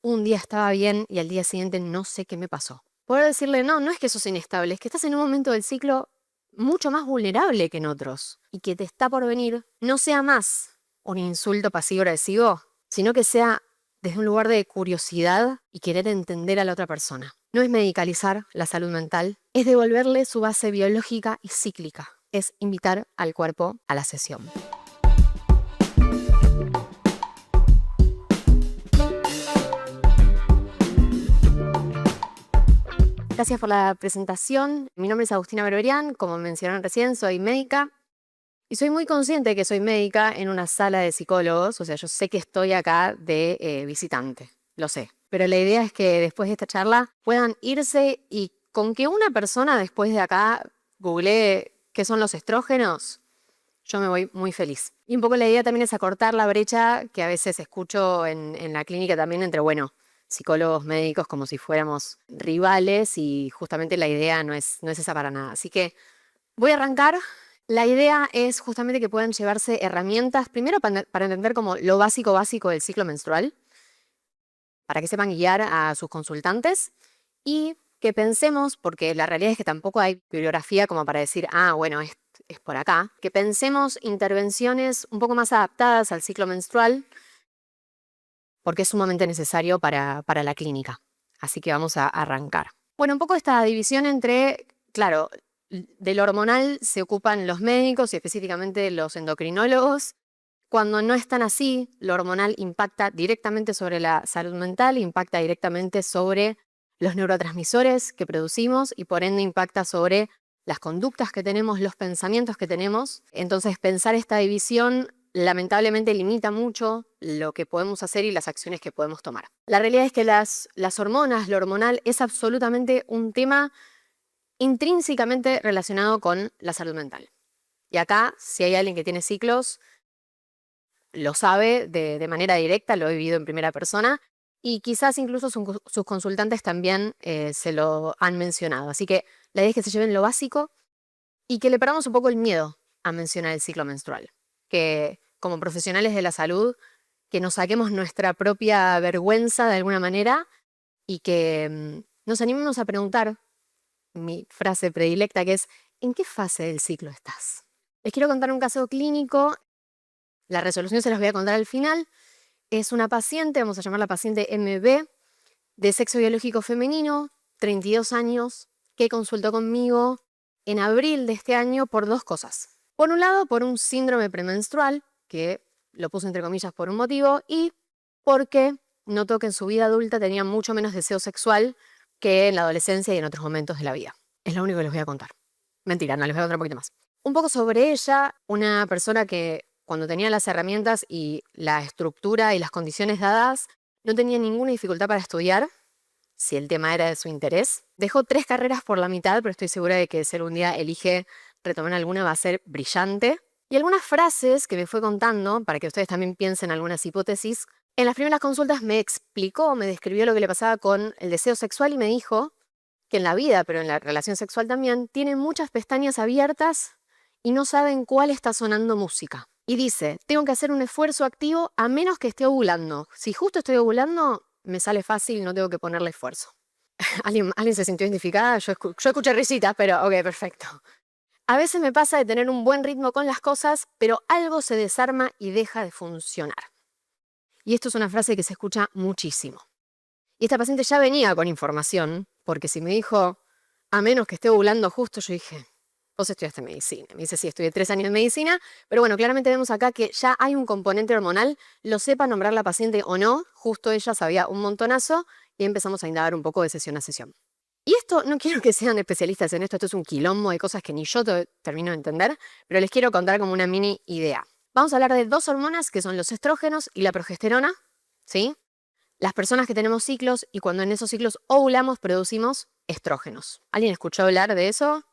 un día estaba bien y al día siguiente no sé qué me pasó. Poder decirle, no, no es que sos inestable, es que estás en un momento del ciclo mucho más vulnerable que en otros y que te está por venir no sea más un insulto pasivo-agresivo, sino que sea desde un lugar de curiosidad y querer entender a la otra persona. No es medicalizar la salud mental, es devolverle su base biológica y cíclica, es invitar al cuerpo a la sesión. Gracias por la presentación. Mi nombre es Agustina Berberian, como mencionaron recién, soy médica y soy muy consciente de que soy médica en una sala de psicólogos, o sea, yo sé que estoy acá de visitante, lo sé. Pero la idea es que después de esta charla puedan irse y con que una persona después de acá googlee qué son los estrógenos, yo me voy muy feliz. Y un poco la idea también es acortar la brecha que a veces escucho en la clínica también entre, bueno, psicólogos, médicos, como si fuéramos rivales y justamente la idea no es esa para nada. Así que voy a arrancar. La idea es justamente que puedan llevarse herramientas, primero para entender como lo básico del ciclo menstrual, para que sepan guiar a sus consultantes y que pensemos, porque la realidad es que tampoco hay bibliografía como para decir, bueno, es por acá, que pensemos intervenciones un poco más adaptadas al ciclo menstrual, porque es sumamente necesario para la clínica. Así que vamos a arrancar. Bueno, un poco esta división entre, claro, del hormonal se ocupan los médicos y específicamente los endocrinólogos. Cuando no es tan así, lo hormonal impacta directamente sobre la salud mental, impacta directamente sobre los neurotransmisores que producimos y por ende impacta sobre las conductas que tenemos, los pensamientos que tenemos. Entonces, pensar esta división lamentablemente limita mucho lo que podemos hacer y las acciones que podemos tomar. La realidad es que las hormonas, lo hormonal, es absolutamente un tema intrínsecamente relacionado con la salud mental. Y acá, si hay alguien que tiene ciclos, lo sabe de manera directa, lo he vivido en primera persona y quizás incluso sus consultantes también se lo han mencionado. Así que la idea es que se lleven lo básico y que le perdamos un poco el miedo a mencionar el ciclo menstrual. Que como profesionales de la salud, que nos saquemos nuestra propia vergüenza de alguna manera y que nos animemos a preguntar mi frase predilecta que es, ¿en qué fase del ciclo estás? Les quiero contar un caso clínico. La resolución se las voy a contar al final. Es una paciente, vamos a llamarla paciente MB, de sexo biológico femenino, 32 años, que consultó conmigo en abril de este año por dos cosas. Por un lado, por un síndrome premenstrual, que lo puse entre comillas por un motivo, y porque notó que en su vida adulta tenía mucho menos deseo sexual que en la adolescencia y en otros momentos de la vida. Es lo único que les voy a contar. Mentira, no, les voy a contar un poquito más. Un poco sobre ella, una persona que cuando tenía las herramientas y la estructura y las condiciones dadas, no tenía ninguna dificultad para estudiar, si el tema era de su interés. Dejó 3 carreras por la mitad, pero estoy segura de que si algún día elige retomar alguna va a ser brillante. Y algunas frases que me fue contando, para que ustedes también piensen algunas hipótesis, en las primeras consultas me explicó, me describió lo que le pasaba con el deseo sexual y me dijo que en la vida, pero en la relación sexual también, tiene muchas pestañas abiertas y no saben cuál está sonando música. Y dice, tengo que hacer un esfuerzo activo a menos que esté ovulando. Si justo estoy ovulando, me sale fácil, no tengo que ponerle esfuerzo. ¿Alguien se sintió identificada? Yo escuché risitas, pero ok, perfecto. A veces me pasa de tener un buen ritmo con las cosas, pero algo se desarma y deja de funcionar. Y esto es una frase que se escucha muchísimo. Y esta paciente ya venía con información, porque si me dijo, a menos que esté ovulando justo, yo dije, vos estudiaste medicina. Me dice, sí, estudié 3 años en medicina, pero bueno, claramente vemos acá que ya hay un componente hormonal, lo sepa nombrar la paciente o no, justo ella sabía un montonazo y empezamos a indagar un poco de sesión a sesión. Y esto, no quiero que sean especialistas en esto, esto es un quilombo de cosas que ni yo termino de entender, pero les quiero contar como una mini idea. Vamos a hablar de 2 hormonas que son los estrógenos y la progesterona, ¿sí? Las personas que tenemos ciclos y cuando en esos ciclos ovulamos producimos estrógenos. ¿Alguien escuchó hablar de eso?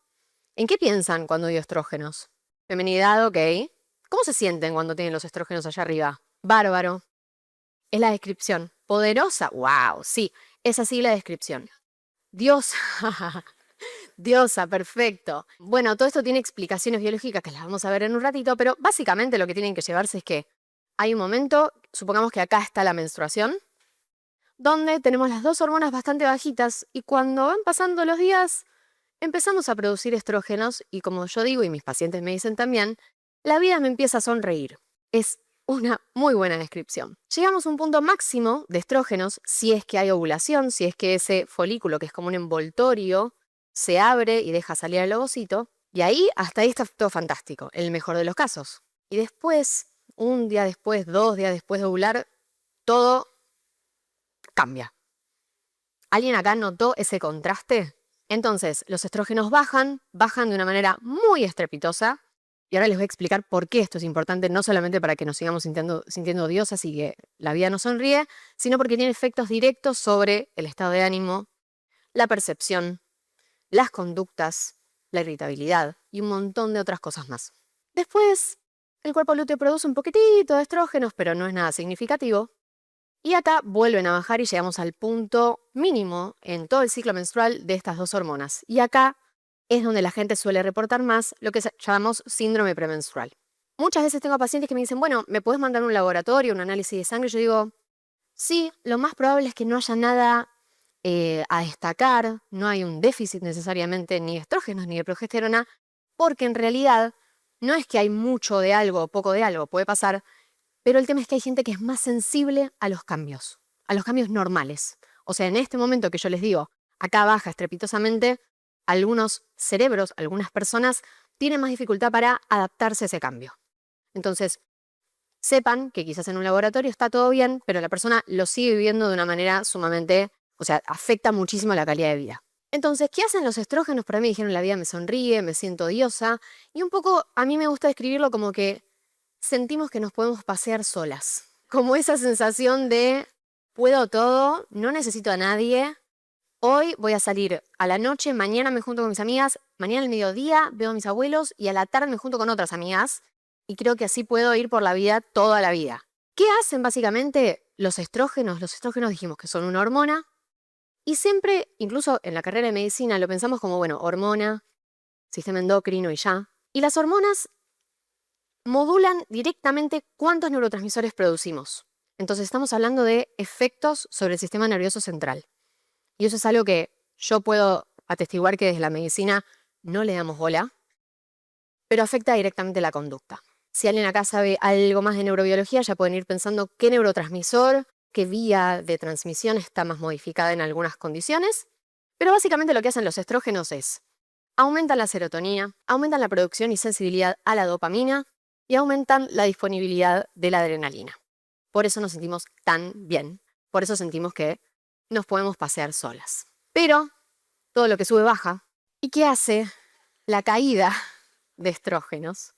¿En qué piensan cuando digo estrógenos? Feminidad, ok. ¿Cómo se sienten cuando tienen los estrógenos allá arriba? Bárbaro. Es la descripción. Poderosa. Wow, sí, es así la descripción. Diosa. Diosa, perfecto. Bueno, todo esto tiene explicaciones biológicas que las vamos a ver en un ratito, pero básicamente lo que tienen que llevarse es que hay un momento, supongamos que acá está la menstruación. donde tenemos las dos hormonas bastante bajitas y cuando van pasando los días empezamos a producir estrógenos y como yo digo y mis pacientes me dicen también, la vida me empieza a sonreír. Es una muy buena descripción. Llegamos a un punto máximo de estrógenos si es que hay ovulación, si es que ese folículo que es como un envoltorio se abre y deja salir el ovocito. Y ahí, hasta ahí está todo fantástico, el mejor de los casos. Y después, un día después, 2 días después de ovular, todo cambia. ¿Alguien acá notó ese contraste? Entonces, los estrógenos bajan de una manera muy estrepitosa. Y ahora les voy a explicar por qué esto es importante, no solamente para que nos sigamos sintiendo diosas y que la vida nos sonríe, sino porque tiene efectos directos sobre el estado de ánimo, la percepción, las conductas, la irritabilidad y un montón de otras cosas más. Después, el cuerpo lúteo produce un poquitito de estrógenos, pero no es nada significativo. Y acá vuelven a bajar y llegamos al punto mínimo en todo el ciclo menstrual de estas dos hormonas. Y acá es donde la gente suele reportar más lo que llamamos síndrome premenstrual. Muchas veces tengo pacientes que me dicen, bueno, ¿me puedes mandar un laboratorio, un análisis de sangre? Yo digo, sí, lo más probable es que no haya nada a destacar, no hay un déficit necesariamente ni de estrógenos ni de progesterona, porque en realidad no es que hay mucho de algo o poco de algo, puede pasar, pero el tema es que hay gente que es más sensible a los cambios normales. O sea, en este momento que yo les digo, acá baja estrepitosamente, algunos cerebros, algunas personas tienen más dificultad para adaptarse a ese cambio. Entonces, sepan que quizás en un laboratorio está todo bien, pero la persona lo sigue viviendo de una manera sumamente, o sea, afecta muchísimo la calidad de vida. Entonces, ¿qué hacen los estrógenos? Para mí dijeron, la vida me sonríe, me siento diosa, y un poco a mí me gusta describirlo como que sentimos que nos podemos pasear solas. Como esa sensación de puedo todo, no necesito a nadie. Hoy voy a salir a la noche, mañana me junto con mis amigas, mañana al mediodía veo a mis abuelos y a la tarde me junto con otras amigas. Y creo que así puedo ir por la vida toda la vida. ¿Qué hacen básicamente los estrógenos? Los estrógenos dijimos que son una hormona. Y siempre, incluso en la carrera de medicina, lo pensamos como, bueno, hormona, sistema endocrino y ya. Y las hormonas modulan directamente cuántos neurotransmisores producimos. Entonces estamos hablando de efectos sobre el sistema nervioso central. Y eso es algo que yo puedo atestiguar que desde la medicina no le damos bola, pero afecta directamente la conducta. Si alguien acá sabe algo más de neurobiología, ya pueden ir pensando qué neurotransmisor, qué vía de transmisión está más modificada en algunas condiciones. Pero básicamente lo que hacen los estrógenos es aumentan la serotonina, aumentan la producción y sensibilidad a la dopamina y aumentan la disponibilidad de la adrenalina. Por eso nos sentimos tan bien. Por eso sentimos que nos podemos pasear solas. Pero todo lo que sube baja. ¿Y qué hace la caída de estrógenos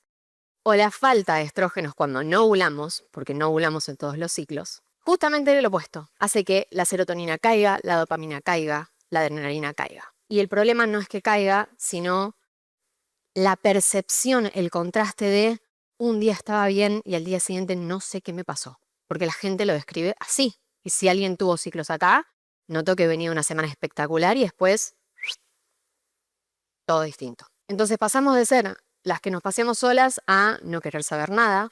o la falta de estrógenos cuando no ovulamos, porque no ovulamos en todos los ciclos? Justamente lo opuesto. Hace que la serotonina caiga, la dopamina caiga, la adrenalina caiga. Y el problema no es que caiga, sino la percepción, el contraste de un día estaba bien y al día siguiente no sé qué me pasó. Porque la gente lo describe así. Y si alguien tuvo ciclos acá, notó que venía una semana espectacular y después todo distinto. Entonces pasamos de ser las que nos paseamos solas a no querer saber nada,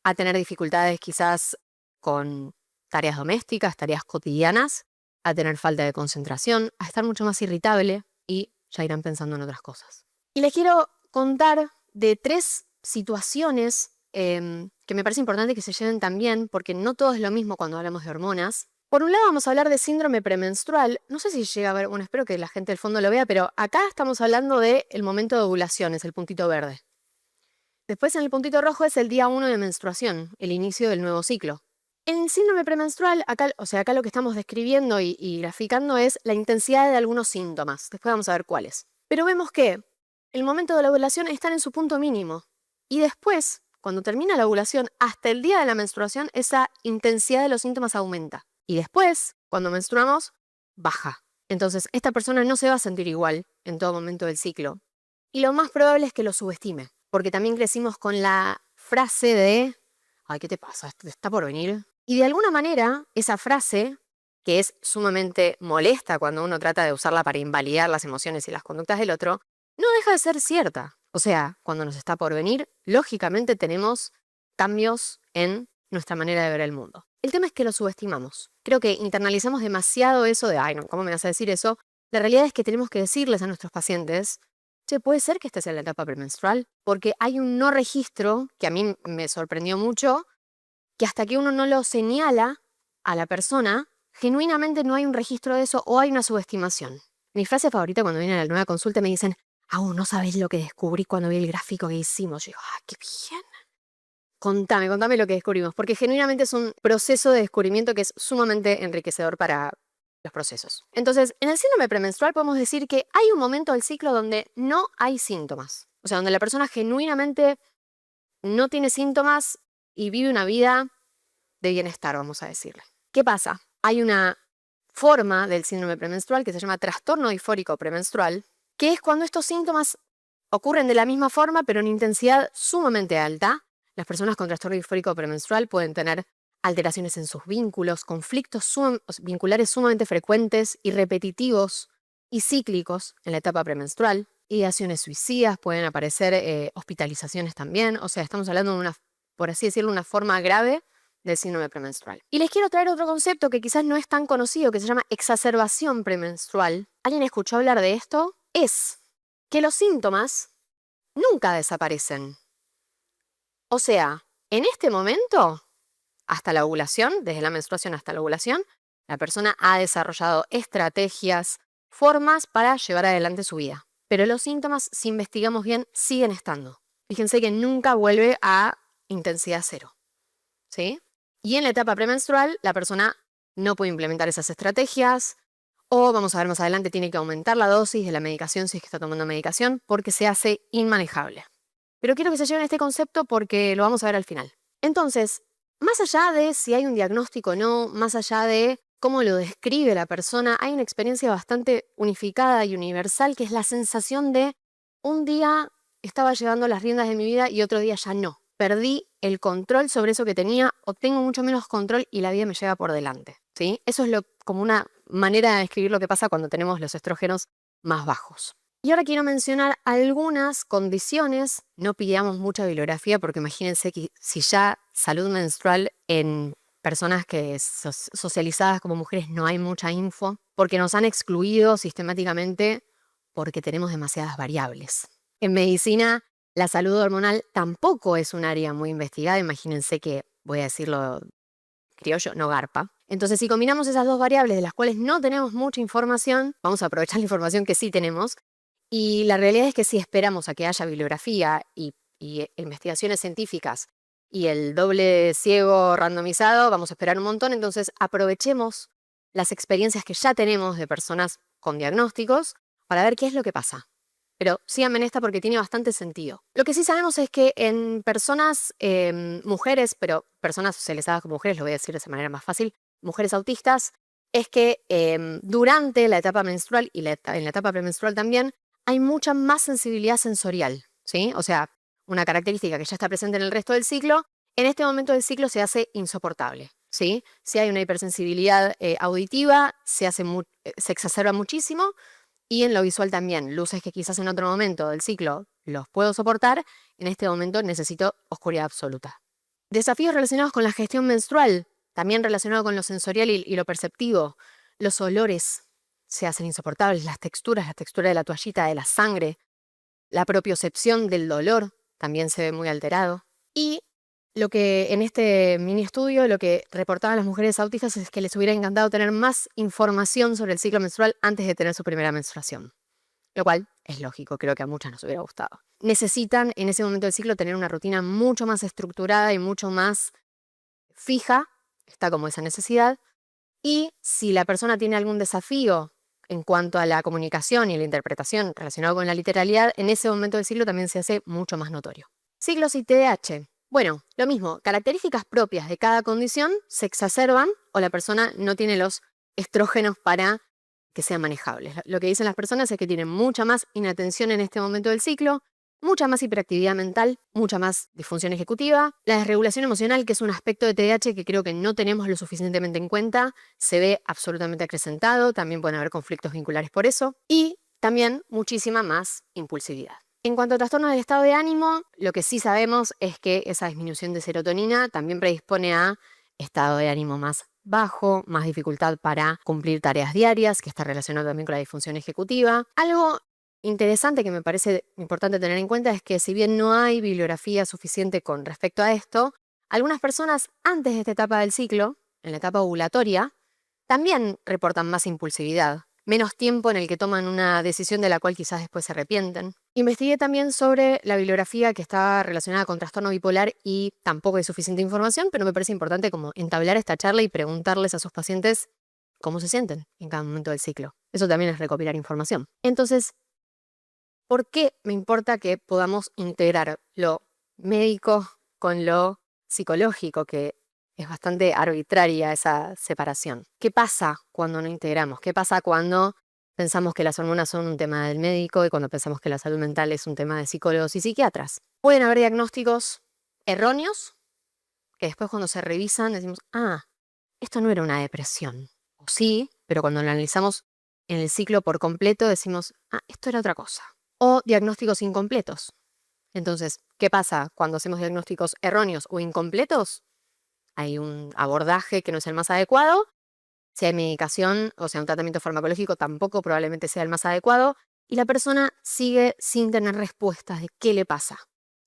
a tener dificultades quizás con tareas domésticas, tareas cotidianas, a tener falta de concentración, a estar mucho más irritable y ya irán pensando en otras cosas. Y les quiero contar de 3 situaciones que me parece importante que se lleven también, porque no todo es lo mismo cuando hablamos de hormonas. Por un lado vamos a hablar de síndrome premenstrual. No sé si llega a ver, bueno, espero que la gente del fondo lo vea, pero acá estamos hablando del momento de ovulación, es el puntito verde. Después en el puntito rojo es el día 1 de menstruación, el inicio del nuevo ciclo. En el síndrome premenstrual, acá lo que estamos describiendo y graficando es la intensidad de algunos síntomas. Después vamos a ver cuáles. Pero vemos que el momento de la ovulación está en su punto mínimo. Y después, cuando termina la ovulación, hasta el día de la menstruación, esa intensidad de los síntomas aumenta. Y después, cuando menstruamos, baja. Entonces, esta persona no se va a sentir igual en todo momento del ciclo. Y lo más probable es que lo subestime. Porque también crecimos con la frase de ay, ¿qué te pasa? ¿Está por venir? Y de alguna manera, esa frase, que es sumamente molesta cuando uno trata de usarla para invalidar las emociones y las conductas del otro, no deja de ser cierta. O sea, cuando nos está por venir, lógicamente tenemos cambios en nuestra manera de ver el mundo. El tema es que lo subestimamos. Creo que internalizamos demasiado eso de, ay, no, ¿cómo me vas a decir eso? La realidad es que tenemos que decirles a nuestros pacientes, che, puede ser que estés en la etapa premenstrual, porque hay un no registro que a mí me sorprendió mucho, que hasta que uno no lo señala a la persona, genuinamente no hay un registro de eso o hay una subestimación. Mi frase favorita cuando viene a la nueva consulta me dicen, no sabés lo que descubrí cuando vi el gráfico que hicimos. Yo digo, qué bien. Contame lo que descubrimos, porque genuinamente es un proceso de descubrimiento que es sumamente enriquecedor para los procesos. Entonces, en el síndrome premenstrual podemos decir que hay un momento del ciclo donde no hay síntomas. O sea, donde la persona genuinamente no tiene síntomas y vive una vida de bienestar, vamos a decirle. ¿Qué pasa? Hay una forma del síndrome premenstrual que se llama trastorno disfórico premenstrual, que es cuando estos síntomas ocurren de la misma forma, pero en intensidad sumamente alta. Las personas con trastorno disfórico premenstrual pueden tener alteraciones en sus vínculos, conflictos vinculares sumamente frecuentes y repetitivos y cíclicos en la etapa premenstrual, ideaciones suicidas, pueden aparecer hospitalizaciones también. O sea, estamos hablando de por así decirlo, una forma grave del síndrome premenstrual. Y les quiero traer otro concepto que quizás no es tan conocido, que se llama exacerbación premenstrual. ¿Alguien escuchó hablar de esto? Es que los síntomas nunca desaparecen. O sea, en este momento, hasta la ovulación, desde la menstruación hasta la ovulación, la persona ha desarrollado estrategias, formas para llevar adelante su vida. Pero los síntomas, si investigamos bien, siguen estando. Fíjense que nunca vuelve a intensidad cero, ¿sí? Y en la etapa premenstrual, la persona no puede implementar esas estrategias, o vamos a ver más adelante, tiene que aumentar la dosis de la medicación si es que está tomando medicación, porque se hace inmanejable. Pero quiero que se lleven este concepto porque lo vamos a ver al final. Entonces, más allá de si hay un diagnóstico o no, más allá de cómo lo describe la persona, hay una experiencia bastante unificada y universal que es la sensación de un día estaba llevando las riendas de mi vida y otro día ya no. Perdí el control sobre eso que tenía o tengo mucho menos control y la vida me lleva por delante, ¿sí? Eso es como una manera de describir lo que pasa cuando tenemos los estrógenos más bajos. Y ahora quiero mencionar algunas condiciones. No pidamos mucha bibliografía porque imagínense que si ya salud menstrual en personas que socializadas como mujeres no hay mucha info, porque nos han excluido sistemáticamente porque tenemos demasiadas variables. En medicina, la salud hormonal tampoco es un área muy investigada. Imagínense que, voy a decirlo criollo, no garpa. Entonces, si combinamos esas dos variables de las cuales no tenemos mucha información, vamos a aprovechar la información que sí tenemos. Y la realidad es que si esperamos a que haya bibliografía y investigaciones científicas y el doble ciego randomizado, vamos a esperar un montón. Entonces, aprovechemos las experiencias que ya tenemos de personas con diagnósticos para ver qué es lo que pasa. Pero síganme en esta porque tiene bastante sentido. Lo que sí sabemos es que en personas, mujeres, pero personas socializadas como mujeres, lo voy a decir de esa manera más fácil, mujeres autistas, es que durante la etapa menstrual y en la etapa premenstrual también, hay mucha más sensibilidad sensorial, ¿sí? O sea, una característica que ya está presente en el resto del ciclo, en este momento del ciclo se hace insoportable, ¿sí? Si hay una hipersensibilidad auditiva, se exacerba muchísimo, y en lo visual también. Luces que quizás en otro momento del ciclo los puedo soportar, en este momento necesito oscuridad absoluta. Desafíos relacionados con la gestión menstrual, también relacionado con lo sensorial y lo perceptivo. Los olores se hacen insoportables, la textura de la toallita, de la sangre, la propiocepción del dolor también se ve muy alterado. Y lo que en este mini estudio, lo que reportaban las mujeres autistas es que les hubiera encantado tener más información sobre el ciclo menstrual antes de tener su primera menstruación. Lo cual es lógico, creo que a muchas nos hubiera gustado. Necesitan en ese momento del ciclo tener una rutina mucho más estructurada y mucho más fija, está como esa necesidad. Y si la persona tiene algún desafío en cuanto a la comunicación y la interpretación relacionado con la literalidad, en ese momento del ciclo también se hace mucho más notorio. Ciclos y TDAH. Bueno, lo mismo, características propias de cada condición se exacerban o la persona no tiene los estrógenos para que sean manejables. Lo que dicen las personas es que tienen mucha más inatención en este momento del ciclo, mucha más hiperactividad mental, mucha más disfunción ejecutiva. La desregulación emocional, que es un aspecto de TDAH que creo que no tenemos lo suficientemente en cuenta, se ve absolutamente acrecentado, también pueden haber conflictos vinculares por eso, y también muchísima más impulsividad. En cuanto a trastornos del estado de ánimo, lo que sí sabemos es que esa disminución de serotonina también predispone a estado de ánimo más bajo, más dificultad para cumplir tareas diarias, que está relacionado también con la disfunción ejecutiva. Algo interesante que me parece importante tener en cuenta es que si bien no hay bibliografía suficiente con respecto a esto, algunas personas antes de esta etapa del ciclo, en la etapa ovulatoria, también reportan más impulsividad, menos tiempo en el que toman una decisión de la cual quizás después se arrepienten. Investigué también sobre la bibliografía que está relacionada con trastorno bipolar y tampoco hay suficiente información, pero me parece importante como entablar esta charla y preguntarles a sus pacientes cómo se sienten en cada momento del ciclo. Eso también es recopilar información. Entonces, ¿por qué me importa que podamos integrar lo médico con lo psicológico, que es bastante arbitraria esa separación? ¿Qué pasa cuando no integramos? ¿Qué pasa cuando pensamos que las hormonas son un tema del médico y cuando pensamos que la salud mental es un tema de psicólogos y psiquiatras? Pueden haber diagnósticos erróneos que después cuando se revisan decimos, esto no era una depresión. O sí, pero cuando lo analizamos en el ciclo por completo decimos, esto era otra cosa. O diagnósticos incompletos. Entonces, ¿qué pasa cuando hacemos diagnósticos erróneos o incompletos? Hay un abordaje que no es el más adecuado. Si hay medicación, o sea, un tratamiento farmacológico, tampoco probablemente sea el más adecuado. Y la persona sigue sin tener respuestas de qué le pasa,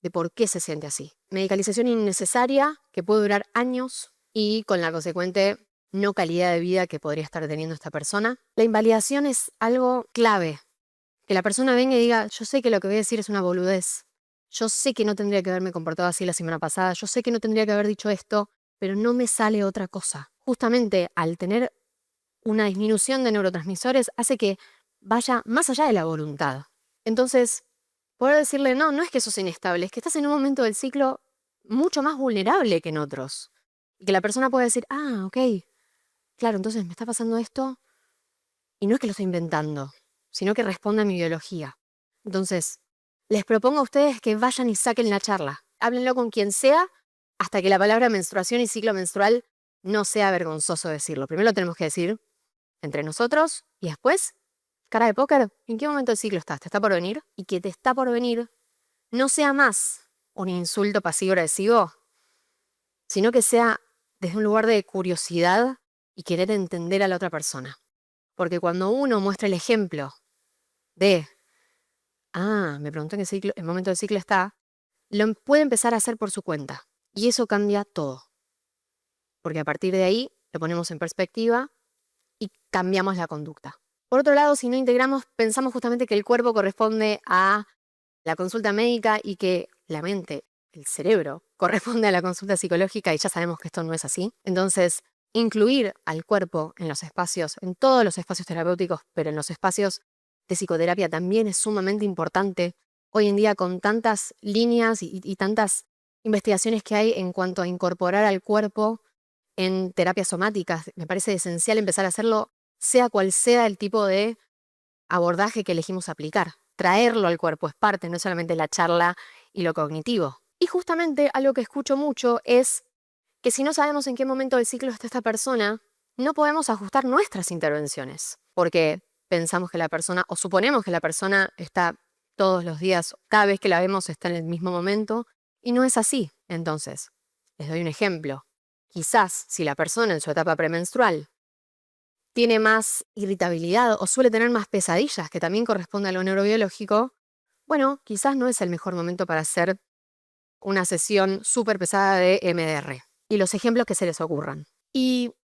de por qué se siente así. Medicalización innecesaria que puede durar años y con la consecuente no calidad de vida que podría estar teniendo esta persona. La invalidación es algo clave. Que la persona venga y diga, yo sé que lo que voy a decir es una boludez. Yo sé que no tendría que haberme comportado así la semana pasada. Yo sé que no tendría que haber dicho esto, pero no me sale otra cosa. Justamente al tener una disminución de neurotransmisores hace que vaya más allá de la voluntad. Entonces, poder decirle, no, no es que sos inestable, es que estás en un momento del ciclo mucho más vulnerable que en otros. Y que la persona pueda decir, ok, claro, entonces me está pasando esto y no es que lo estoy inventando, sino que responde a mi biología. Entonces, les propongo a ustedes que vayan y saquen la charla. Háblenlo con quien sea hasta que la palabra menstruación y ciclo menstrual no sea vergonzoso decirlo. Primero lo tenemos que decir entre nosotros y después, cara de póker, ¿en qué momento del ciclo estás? ¿Te está por venir? Y que te está por venir no sea más un insulto pasivo-agresivo, sino que sea desde un lugar de curiosidad y querer entender a la otra persona. Porque cuando uno muestra el ejemplo de, me preguntó en qué momento del ciclo está, lo puede empezar a hacer por su cuenta. Y eso cambia todo. Porque a partir de ahí lo ponemos en perspectiva y cambiamos la conducta. Por otro lado, si no integramos, pensamos justamente que el cuerpo corresponde a la consulta médica y que la mente, el cerebro, corresponde a la consulta psicológica y ya sabemos que esto no es así. Entonces, incluir al cuerpo en los espacios, en todos los espacios terapéuticos, pero en los espacios de psicoterapia también es sumamente importante. Hoy en día con tantas líneas y tantas investigaciones que hay en cuanto a incorporar al cuerpo en terapias somáticas, me parece esencial empezar a hacerlo sea cual sea el tipo de abordaje que elegimos aplicar. Traerlo al cuerpo es parte, no solamente la charla y lo cognitivo. Y justamente algo que escucho mucho es que si no sabemos en qué momento del ciclo está esta persona, no podemos ajustar nuestras intervenciones, porque pensamos que la persona, o suponemos que la persona está todos los días, cada vez que la vemos está en el mismo momento, y no es así. Entonces, les doy un ejemplo. Quizás si la persona en su etapa premenstrual tiene más irritabilidad o suele tener más pesadillas, que también corresponde a lo neurobiológico, bueno, quizás no es el mejor momento para hacer una sesión súper pesada de MDR. Y los ejemplos que se les ocurran. Y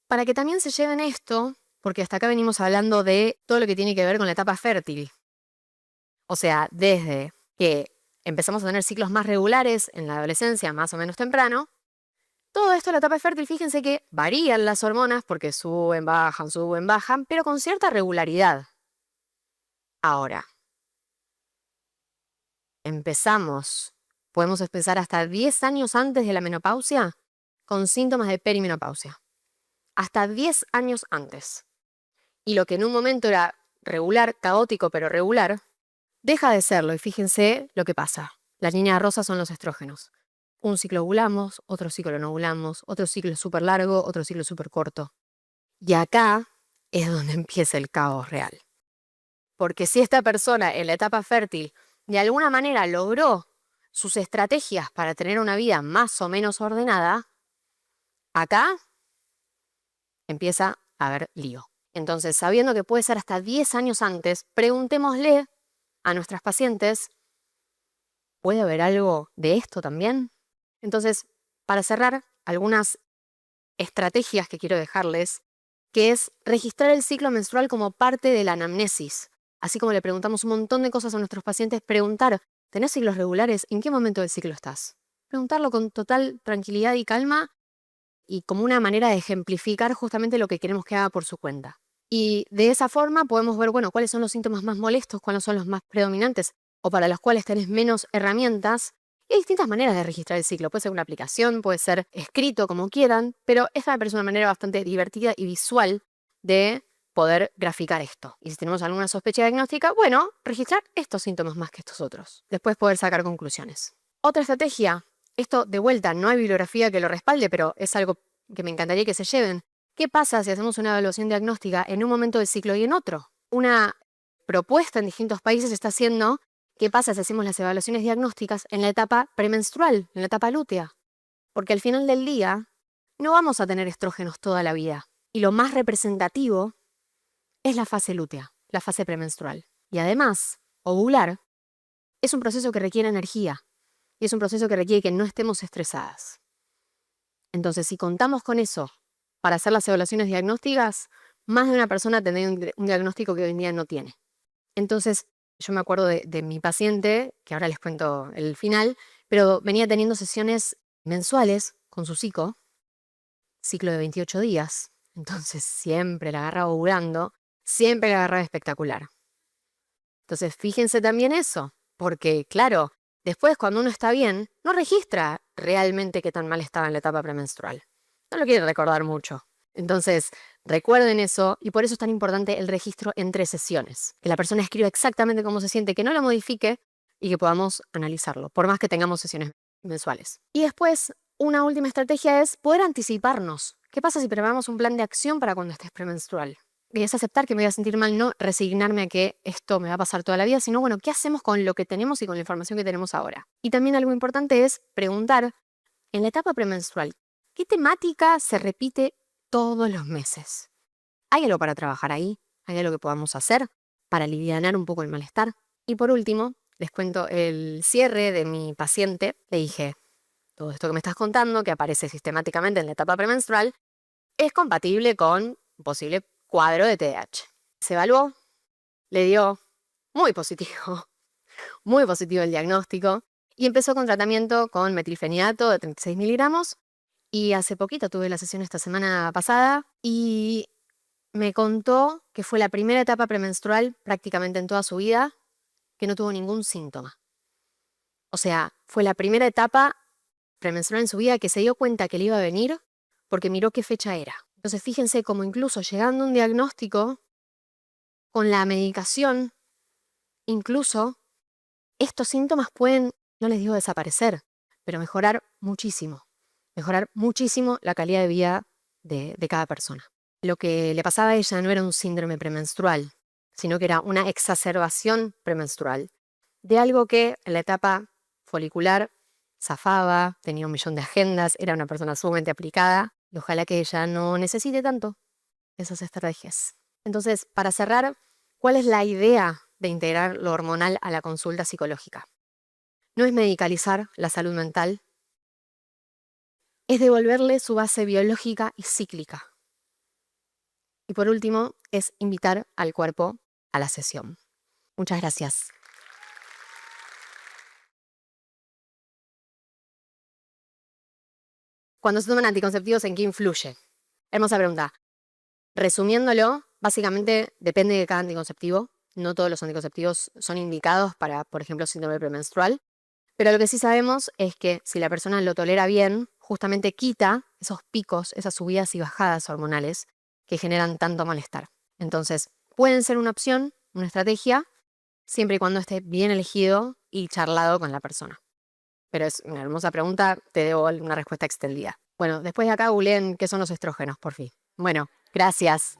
para que también se lleven esto, porque hasta acá venimos hablando de todo lo que tiene que ver con la etapa fértil. O sea, desde que empezamos a tener ciclos más regulares en la adolescencia, más o menos temprano, todo esto en la etapa fértil, fíjense que varían las hormonas porque suben, bajan, pero con cierta regularidad. Ahora, podemos empezar hasta 10 años antes de la menopausia con síntomas de perimenopausia. Hasta 10 años antes. Y lo que en un momento era regular, caótico pero regular, deja de serlo y fíjense lo que pasa. Las líneas rosas son los estrógenos. Un ciclo ovulamos, otro ciclo no ovulamos, otro ciclo súper largo, otro ciclo súper corto. Y acá es donde empieza el caos real. Porque si esta persona en la etapa fértil de alguna manera logró sus estrategias para tener una vida más o menos ordenada, acá empieza a haber lío. Entonces, sabiendo que puede ser hasta 10 años antes, preguntémosle a nuestras pacientes, ¿puede haber algo de esto también? Entonces, para cerrar, algunas estrategias que quiero dejarles, que es registrar el ciclo menstrual como parte de la anamnesis. Así como le preguntamos un montón de cosas a nuestros pacientes, preguntar, ¿tenés ciclos regulares? ¿En qué momento del ciclo estás? Preguntarlo con total tranquilidad y calma y como una manera de ejemplificar justamente lo que queremos que haga por su cuenta. Y de esa forma podemos ver, bueno, cuáles son los síntomas más molestos, cuáles son los más predominantes o para los cuales tenés menos herramientas. Y hay distintas maneras de registrar el ciclo. Puede ser una aplicación, puede ser escrito, como quieran, pero esta me parece una manera bastante divertida y visual de poder graficar esto. Y si tenemos alguna sospecha diagnóstica, bueno, registrar estos síntomas más que estos otros. Después poder sacar conclusiones. Otra estrategia, esto de vuelta, no hay bibliografía que lo respalde, pero es algo que me encantaría que se lleven. ¿Qué pasa si hacemos una evaluación diagnóstica en un momento del ciclo y en otro? Una propuesta en distintos países está haciendo qué pasa si hacemos las evaluaciones diagnósticas en la etapa premenstrual, en la etapa lútea. Porque al final del día no vamos a tener estrógenos toda la vida. Y lo más representativo es la fase lútea, la fase premenstrual. Y además, ovular es un proceso que requiere energía y es un proceso que requiere que no estemos estresadas. Entonces, si contamos con eso para hacer las evaluaciones diagnósticas, más de una persona tendrá un diagnóstico que hoy en día no tiene. Entonces, yo me acuerdo de mi paciente, que ahora les cuento el final, pero venía teniendo sesiones mensuales con su ciclo de 28 días. Entonces, siempre la agarraba ovulando, siempre la agarraba espectacular. Entonces, fíjense también eso, porque claro, después cuando uno está bien, no registra realmente qué tan mal estaba en la etapa premenstrual. No lo quiere recordar mucho. Entonces, recuerden eso y por eso es tan importante el registro entre sesiones. Que la persona escriba exactamente cómo se siente, que no lo modifique y que podamos analizarlo, por más que tengamos sesiones mensuales. Y después, una última estrategia es poder anticiparnos. ¿Qué pasa si preparamos un plan de acción para cuando estés premenstrual? Y es aceptar que me voy a sentir mal, no resignarme a que esto me va a pasar toda la vida, sino, bueno, ¿qué hacemos con lo que tenemos y con la información que tenemos ahora? Y también algo importante es preguntar, en la etapa premenstrual, ¿qué temática se repite todos los meses? ¿Hay algo para trabajar ahí? ¿Hay algo que podamos hacer para alivianar un poco el malestar? Y por último, les cuento el cierre de mi paciente. Le dije, todo esto que me estás contando, que aparece sistemáticamente en la etapa premenstrual, es compatible con un posible cuadro de TDAH. Se evaluó, le dio muy positivo, muy positivo el diagnóstico, y empezó con tratamiento con metilfenidato de 36 miligramos. Y hace poquito tuve la sesión esta semana pasada y me contó que fue la primera etapa premenstrual prácticamente en toda su vida que no tuvo ningún síntoma. O sea, fue la primera etapa premenstrual en su vida que se dio cuenta que le iba a venir porque miró qué fecha era. Entonces fíjense cómo incluso llegando a un diagnóstico, con la medicación, incluso estos síntomas pueden, no les digo desaparecer, pero mejorar muchísimo la calidad de vida de cada persona. Lo que le pasaba a ella no era un síndrome premenstrual, sino que era una exacerbación premenstrual de algo que en la etapa folicular zafaba, tenía 1.000.000 de agendas, era una persona sumamente aplicada y ojalá que ella no necesite tanto esas estrategias. Entonces, para cerrar, ¿cuál es la idea de integrar lo hormonal a la consulta psicológica? No es medicalizar la salud mental, es devolverle su base biológica y cíclica. Y por último, es invitar al cuerpo a la sesión. Muchas gracias. Cuando se toman anticonceptivos, ¿en qué influye? Hermosa pregunta. Resumiéndolo, básicamente depende de cada anticonceptivo. No todos los anticonceptivos son indicados para, por ejemplo, síndrome premenstrual. Pero lo que sí sabemos es que si la persona lo tolera bien, justamente quita esos picos, esas subidas y bajadas hormonales que generan tanto malestar. Entonces, pueden ser una opción, una estrategia, siempre y cuando esté bien elegido y charlado con la persona. Pero es una hermosa pregunta, te debo una respuesta extendida. Bueno, después de acá googleen qué son los estrógenos, por fin. Bueno, gracias.